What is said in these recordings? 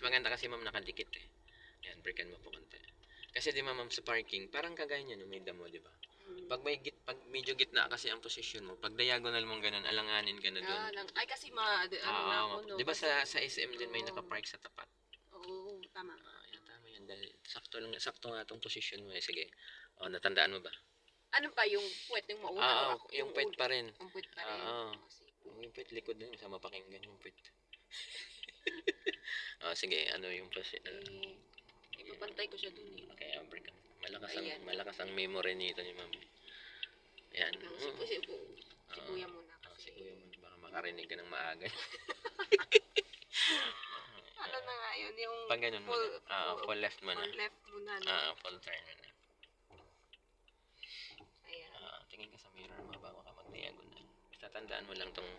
maganda kasi ma'am nakadikit eh. Yan, breakan mo po konti. Kasi di ba ma'am sa parking, parang kagaya niya no, may damo, di ba? Pag pag medyo gitna kasi ang posisyon mo, pag diagonal mong ganun, alanganin ka na doon. Ay, kasi ano na ako, no? Di ba Kasi, sa SM din may nakapark sa tapat? oo, tama. Yan, tama yan. Dahil sakto nga tong posisyon mo eh. Sige. Natandaan mo ba? Ano pa yung puwet yung mauna? Yung puwet pa rin. Yung puwet pa rin. Yung puwet likod na yun, sama pakinggan yung puwet. Sige, ano yung posisyon? Ipapantay ko siya dun eh. Okay, break. Malakas ang memory nito ni ma'am. Yan. Si kuya muna. Si kuya muna. Baka makarinig ka ng maaga. Ano na nga yun? Yung pag ganun mo na. Full left mo na. Full left muna. No? Full turn mo na. Ayan. Tingin ka sa mirror mo bago ka mag-diagonal. Basta tandaan mo lang tong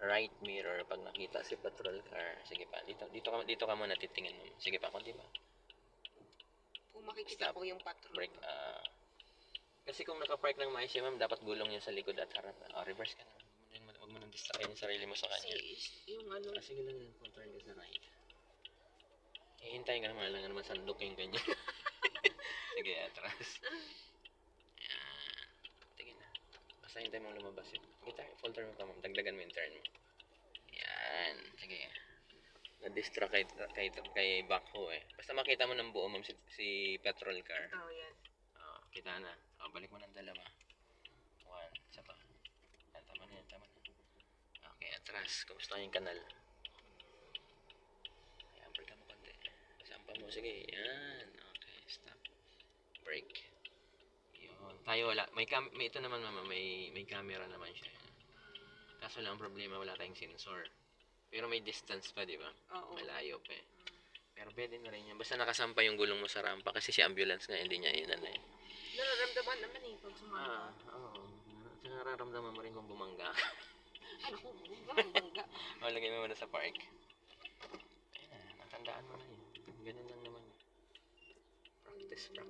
right mirror pag nakita si patrol car. Sige pa. Dito ka muna titingin mo. Sige pa, konti ba? Kung makikita ko yung patrol. Break. Kasi kung naka-park ng maayos ma'am, dapat gulong niya sa likod at harap. Reverse ka na. Huwag mo nang distrahin yung sarili mo sa kanya. Yung ano. Sige lang yan. Full turn ka sa right. Hihintayin ka naman. Alam nga naman sandok yung ganyan. Sige, atras. Yan. Tingin na. Basta hintay mong lumabas yun. Full turn mo ka ma'am. Dagdagan mo yung turn mo. Yan. Sige. Na-distract kay backhoe eh. Basta makita mo ng buo ma'am si petrol car. Yan. Kita na. Balik mo ng dalawa. 1. Isa pa. Tama na yan. Okay, atras. Kumusta yung kanal? Ayan, break ka mo konti. Sampa mo. Sige. Yan. Okay, stop. Break. Yun. Tayo wala. May ito naman mama. May camera naman siya. Kaso lang ang problema, wala tayong sensor. Pero may distance pa, di ba? Oo. Malayo pa eh. Pero pwede na rin yan. Basta nakasampa yung gulong mo sa rampa kasi si ambulance nga hindi niya inano eh. Nararamdaman naman eh pag sumama. Oo. Nararamdaman mo rin kung bumangga ka. Ano kung bumangga? Lagay mo muna sa park. Ayan, natandaan mo na yun. Ganun lang naman. Practice lang.